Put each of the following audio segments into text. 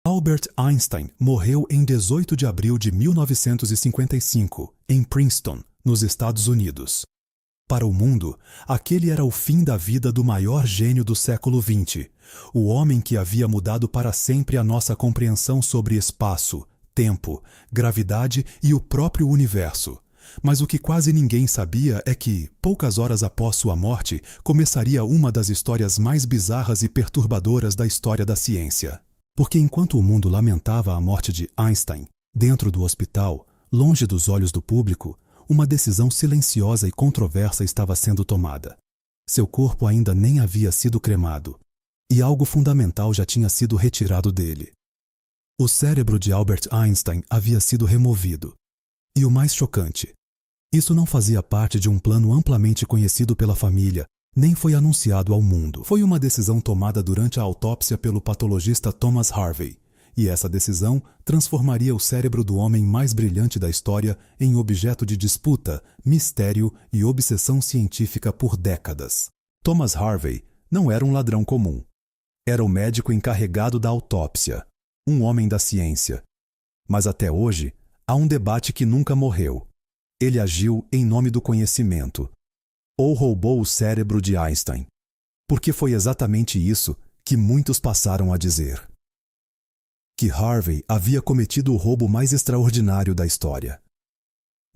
Albert Einstein morreu em 18 de abril de 1955, em Princeton, nos Estados Unidos. Para o mundo, aquele era o fim da vida do maior gênio do século XX, o homem que havia mudado para sempre a nossa compreensão sobre espaço, tempo, gravidade e o próprio universo. Mas o que quase ninguém sabia é que, poucas horas após sua morte, começaria uma das histórias mais bizarras e perturbadoras da história da ciência. Porque enquanto o mundo lamentava a morte de Einstein, dentro do hospital, longe dos olhos do público, uma decisão silenciosa e controversa estava sendo tomada. Seu corpo ainda nem havia sido cremado, e algo fundamental já tinha sido retirado dele. O cérebro de Albert Einstein havia sido removido. E o mais chocante, isso não fazia parte de um plano amplamente conhecido pela família, nem foi anunciado ao mundo. Foi uma decisão tomada durante a autópsia pelo patologista Thomas Harvey, e essa decisão transformaria o cérebro do homem mais brilhante da história em objeto de disputa, mistério e obsessão científica por décadas. Thomas Harvey não era um ladrão comum. Era o médico encarregado da autópsia, um homem da ciência. Mas até hoje, há um debate que nunca morreu. Ele agiu em nome do conhecimento, ou roubou o cérebro de Einstein, porque foi exatamente isso que muitos passaram a dizer. Que Harvey havia cometido o roubo mais extraordinário da história.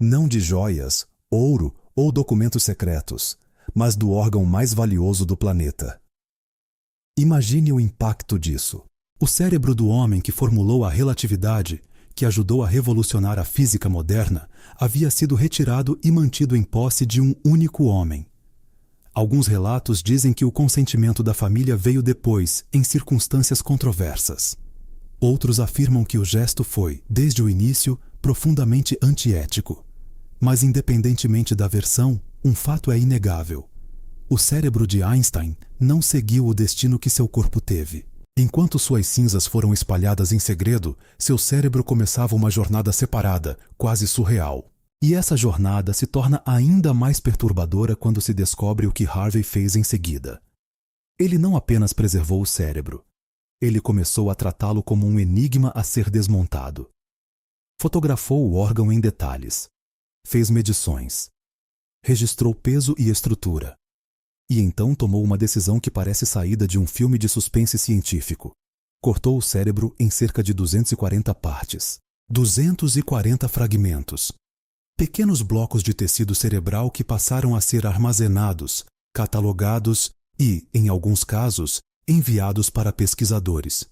Não de joias, ouro ou documentos secretos, mas do órgão mais valioso do planeta. Imagine o impacto disso. O cérebro do homem que formulou a relatividade, que ajudou a revolucionar a física moderna, havia sido retirado e mantido em posse de um único homem. Alguns relatos dizem que o consentimento da família veio depois, em circunstâncias controversas. Outros afirmam que o gesto foi, desde o início, profundamente antiético. Mas independentemente da versão, um fato é inegável. O cérebro de Einstein não seguiu o destino que seu corpo teve. Enquanto suas cinzas foram espalhadas em segredo, seu cérebro começava uma jornada separada, quase surreal. E essa jornada se torna ainda mais perturbadora quando se descobre o que Harvey fez em seguida. Ele não apenas preservou o cérebro. Ele começou a tratá-lo como um enigma a ser desmontado. Fotografou o órgão em detalhes. Fez medições. Registrou peso e estrutura. E então tomou uma decisão que parece saída de um filme de suspense científico. Cortou o cérebro em cerca de 240 partes. 240 fragmentos. Pequenos blocos de tecido cerebral que passaram a ser armazenados, catalogados e, em alguns casos, enviados para pesquisadores.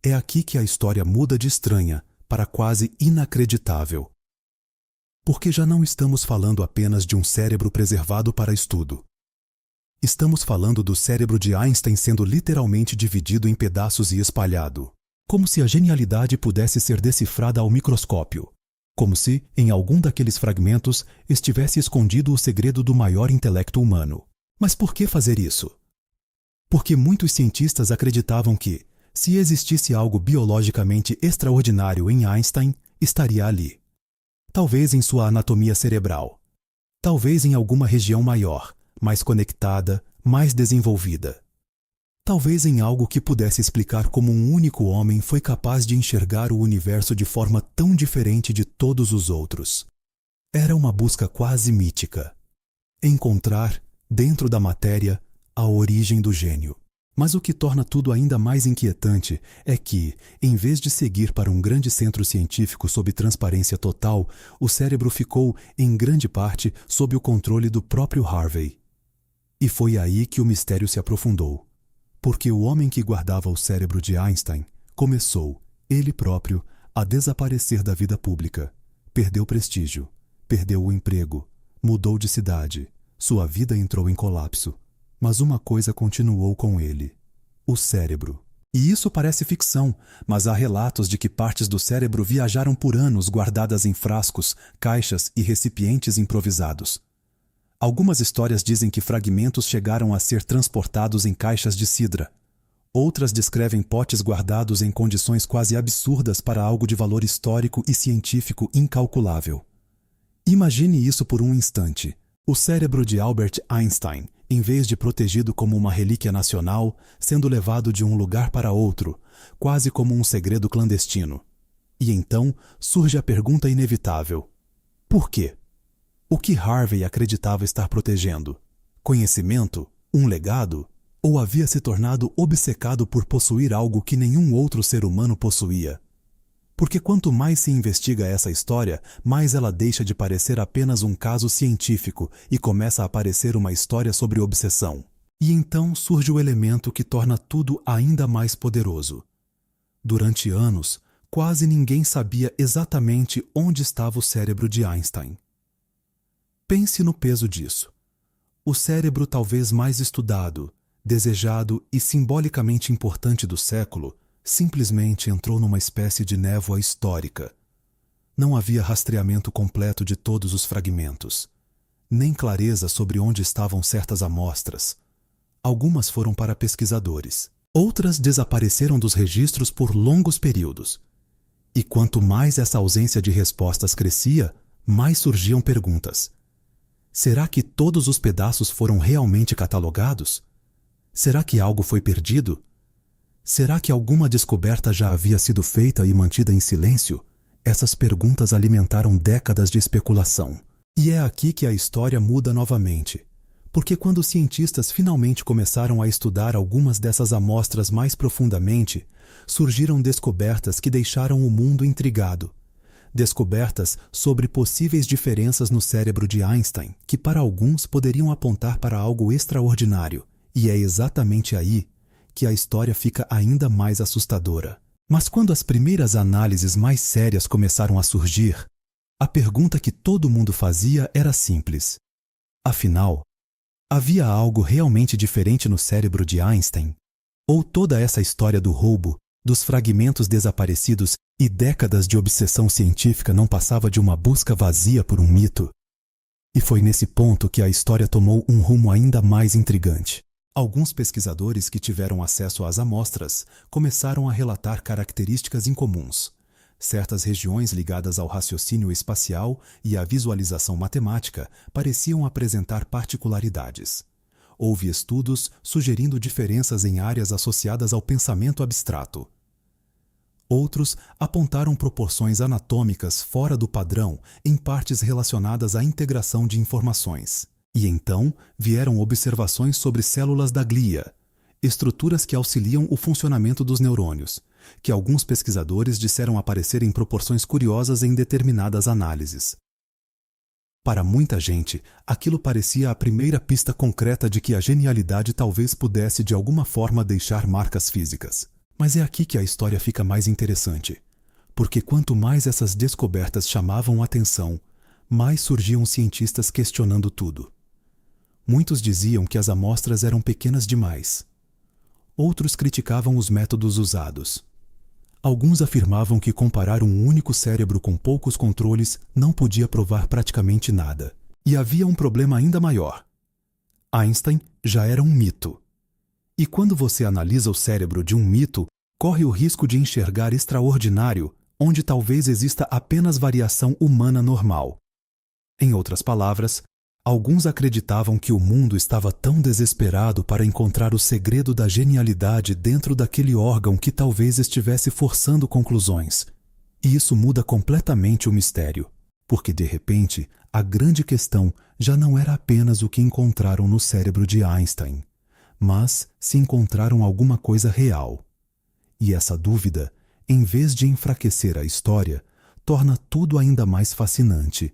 É aqui que a história muda de estranha para quase inacreditável. Porque já não estamos falando apenas de um cérebro preservado para estudo. Estamos falando do cérebro de Einstein sendo literalmente dividido em pedaços e espalhado. Como se a genialidade pudesse ser decifrada ao microscópio. Como se, em algum daqueles fragmentos, estivesse escondido o segredo do maior intelecto humano. Mas por que fazer isso? Porque muitos cientistas acreditavam que, se existisse algo biologicamente extraordinário em Einstein, estaria ali. Talvez em sua anatomia cerebral. Talvez em alguma região maior, mais conectada, mais desenvolvida. Talvez em algo que pudesse explicar como um único homem foi capaz de enxergar o universo de forma tão diferente de todos os outros. Era uma busca quase mítica. Encontrar, dentro da matéria, a origem do gênio. Mas o que torna tudo ainda mais inquietante é que, em vez de seguir para um grande centro científico sob transparência total, o cérebro ficou, em grande parte, sob o controle do próprio Harvey. E foi aí que o mistério se aprofundou. Porque o homem que guardava o cérebro de Einstein começou, ele próprio, a desaparecer da vida pública. Perdeu prestígio, perdeu o emprego, mudou de cidade, sua vida entrou em colapso. Mas uma coisa continuou com ele: o cérebro. E isso parece ficção, mas há relatos de que partes do cérebro viajaram por anos guardadas em frascos, caixas e recipientes improvisados. Algumas histórias dizem que fragmentos chegaram a ser transportados em caixas de cidra. Outras descrevem potes guardados em condições quase absurdas para algo de valor histórico e científico incalculável. Imagine isso por um instante. O cérebro de Albert Einstein, em vez de protegido como uma relíquia nacional, sendo levado de um lugar para outro, quase como um segredo clandestino. E então surge a pergunta inevitável: por quê? O que Harvey acreditava estar protegendo? Conhecimento? Um legado? Ou havia se tornado obcecado por possuir algo que nenhum outro ser humano possuía? Porque quanto mais se investiga essa história, mais ela deixa de parecer apenas um caso científico e começa a parecer uma história sobre obsessão. E então surge o elemento que torna tudo ainda mais poderoso. Durante anos, quase ninguém sabia exatamente onde estava o cérebro de Einstein. Pense no peso disso. O cérebro talvez mais estudado, desejado e simbolicamente importante do século simplesmente entrou numa espécie de névoa histórica. Não havia rastreamento completo de todos os fragmentos, nem clareza sobre onde estavam certas amostras. Algumas foram para pesquisadores. Outras desapareceram dos registros por longos períodos. E quanto mais essa ausência de respostas crescia, mais surgiam perguntas. Será que todos os pedaços foram realmente catalogados? Será que algo foi perdido? Será que alguma descoberta já havia sido feita e mantida em silêncio? Essas perguntas alimentaram décadas de especulação. E é aqui que a história muda novamente. Porque quando os cientistas finalmente começaram a estudar algumas dessas amostras mais profundamente, surgiram descobertas que deixaram o mundo intrigado. Descobertas sobre possíveis diferenças no cérebro de Einstein, que para alguns poderiam apontar para algo extraordinário. E é exatamente aí que a história fica ainda mais assustadora. Mas quando as primeiras análises mais sérias começaram a surgir, a pergunta que todo mundo fazia era simples. Afinal, havia algo realmente diferente no cérebro de Einstein? Ou toda essa história do roubo, dos fragmentos desaparecidos e décadas de obsessão científica não passava de uma busca vazia por um mito? E foi nesse ponto que a história tomou um rumo ainda mais intrigante. Alguns pesquisadores que tiveram acesso às amostras começaram a relatar características incomuns. Certas regiões ligadas ao raciocínio espacial e à visualização matemática pareciam apresentar particularidades. Houve estudos sugerindo diferenças em áreas associadas ao pensamento abstrato. Outros apontaram proporções anatômicas fora do padrão em partes relacionadas à integração de informações. E então vieram observações sobre células da glia, estruturas que auxiliam o funcionamento dos neurônios, que alguns pesquisadores disseram aparecer em proporções curiosas em determinadas análises. Para muita gente, aquilo parecia a primeira pista concreta de que a genialidade talvez pudesse de alguma forma deixar marcas físicas. Mas é aqui que a história fica mais interessante, porque quanto mais essas descobertas chamavam a atenção, mais surgiam cientistas questionando tudo. Muitos diziam que as amostras eram pequenas demais. Outros criticavam os métodos usados. Alguns afirmavam que comparar um único cérebro com poucos controles não podia provar praticamente nada. E havia um problema ainda maior. Einstein já era um mito. E quando você analisa o cérebro de um mito, corre o risco de enxergar extraordinário, onde talvez exista apenas variação humana normal. Em outras palavras, alguns acreditavam que o mundo estava tão desesperado para encontrar o segredo da genialidade dentro daquele órgão que talvez estivesse forçando conclusões. E isso muda completamente o mistério, porque de repente a grande questão já não era apenas o que encontraram no cérebro de Einstein, mas se encontraram alguma coisa real. E essa dúvida, em vez de enfraquecer a história, torna tudo ainda mais fascinante.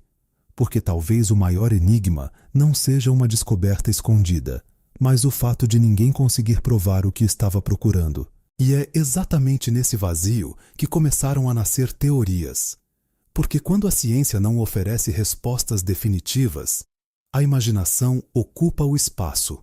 Porque talvez o maior enigma não seja uma descoberta escondida, mas o fato de ninguém conseguir provar o que estava procurando. E é exatamente nesse vazio que começaram a nascer teorias. Porque quando a ciência não oferece respostas definitivas, a imaginação ocupa o espaço.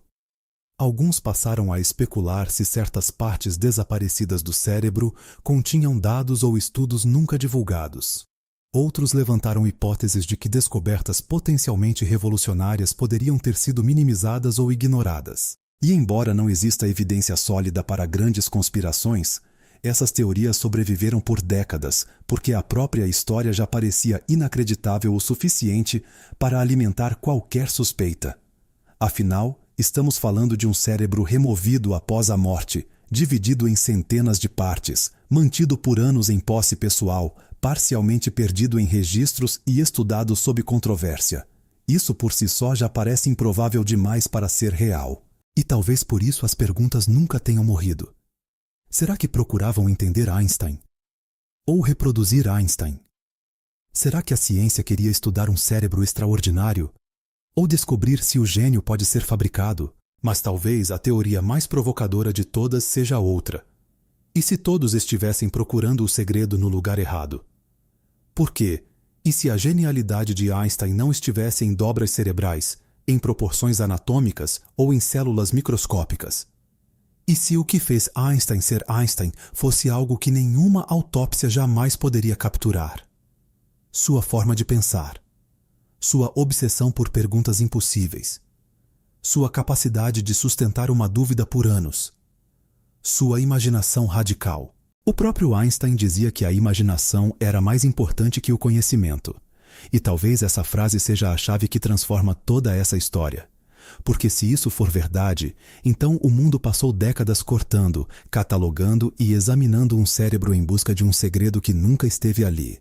Alguns passaram a especular se certas partes desaparecidas do cérebro continham dados ou estudos nunca divulgados. Outros levantaram hipóteses de que descobertas potencialmente revolucionárias poderiam ter sido minimizadas ou ignoradas. E embora não exista evidência sólida para grandes conspirações, essas teorias sobreviveram por décadas, porque a própria história já parecia inacreditável o suficiente para alimentar qualquer suspeita. Afinal, estamos falando de um cérebro removido após a morte, dividido em centenas de partes, mantido por anos em posse pessoal, parcialmente perdido em registros e estudado sob controvérsia. Isso por si só já parece improvável demais para ser real. E talvez por isso as perguntas nunca tenham morrido. Será que procuravam entender Einstein? Ou reproduzir Einstein? Será que a ciência queria estudar um cérebro extraordinário? Ou descobrir se o gênio pode ser fabricado? Mas talvez a teoria mais provocadora de todas seja outra. E se todos estivessem procurando o segredo no lugar errado? Por quê? E se a genialidade de Einstein não estivesse em dobras cerebrais, em proporções anatômicas ou em células microscópicas? E se o que fez Einstein ser Einstein fosse algo que nenhuma autópsia jamais poderia capturar? Sua forma de pensar, sua obsessão por perguntas impossíveis, sua capacidade de sustentar uma dúvida por anos, sua imaginação radical. O próprio Einstein dizia que a imaginação era mais importante que o conhecimento. E talvez essa frase seja a chave que transforma toda essa história. Porque se isso for verdade, então o mundo passou décadas cortando, catalogando e examinando um cérebro em busca de um segredo que nunca esteve ali.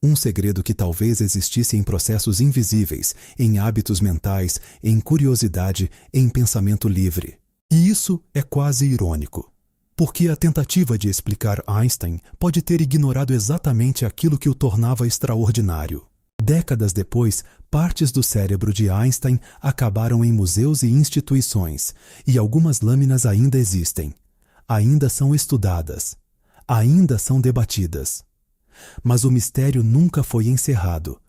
Um segredo que talvez existisse em processos invisíveis, em hábitos mentais, em curiosidade, em pensamento livre. E isso é quase irônico. Porque a tentativa de explicar Einstein pode ter ignorado exatamente aquilo que o tornava extraordinário. Décadas depois, partes do cérebro de Einstein acabaram em museus e instituições, e algumas lâminas ainda existem. Ainda são estudadas. Ainda são debatidas. Mas o mistério nunca foi encerrado,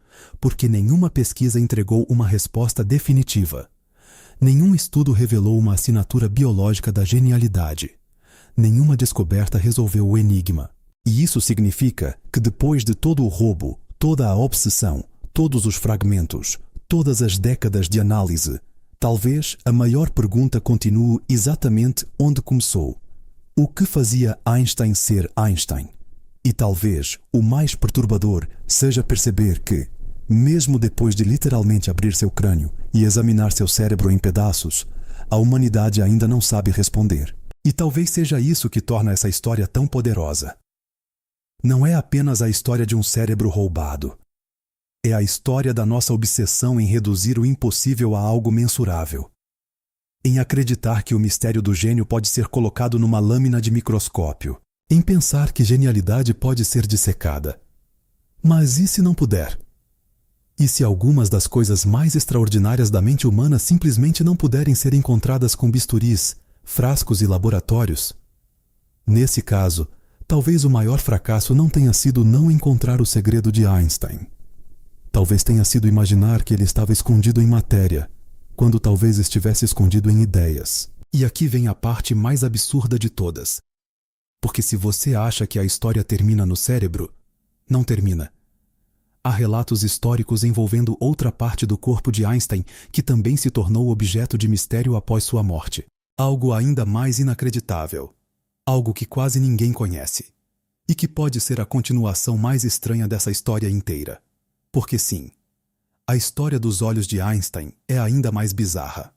porque nenhuma pesquisa entregou uma resposta definitiva. Nenhum estudo revelou uma assinatura biológica da genialidade. Nenhuma descoberta resolveu o enigma. E isso significa que depois de todo o roubo, toda a obsessão, todos os fragmentos, todas as décadas de análise, talvez a maior pergunta continue exatamente onde começou. O que fazia Einstein ser Einstein? E talvez o mais perturbador seja perceber que, mesmo depois de literalmente abrir seu crânio e examinar seu cérebro em pedaços, a humanidade ainda não sabe responder. E talvez seja isso que torna essa história tão poderosa. Não é apenas a história de um cérebro roubado. É a história da nossa obsessão em reduzir o impossível a algo mensurável. Em acreditar que o mistério do gênio pode ser colocado numa lâmina de microscópio. Em pensar que genialidade pode ser dissecada. Mas e se não puder? E se algumas das coisas mais extraordinárias da mente humana simplesmente não puderem ser encontradas com bisturis, frascos e laboratórios? Nesse caso, talvez o maior fracasso não tenha sido não encontrar o segredo de Einstein. Talvez tenha sido imaginar que ele estava escondido em matéria, quando talvez estivesse escondido em ideias. E aqui vem a parte mais absurda de todas. Porque se você acha que a história termina no cérebro, não termina. Há relatos históricos envolvendo outra parte do corpo de Einstein que também se tornou objeto de mistério após sua morte. Algo ainda mais inacreditável. Algo que quase ninguém conhece. E que pode ser a continuação mais estranha dessa história inteira. Porque sim, a história dos olhos de Einstein é ainda mais bizarra.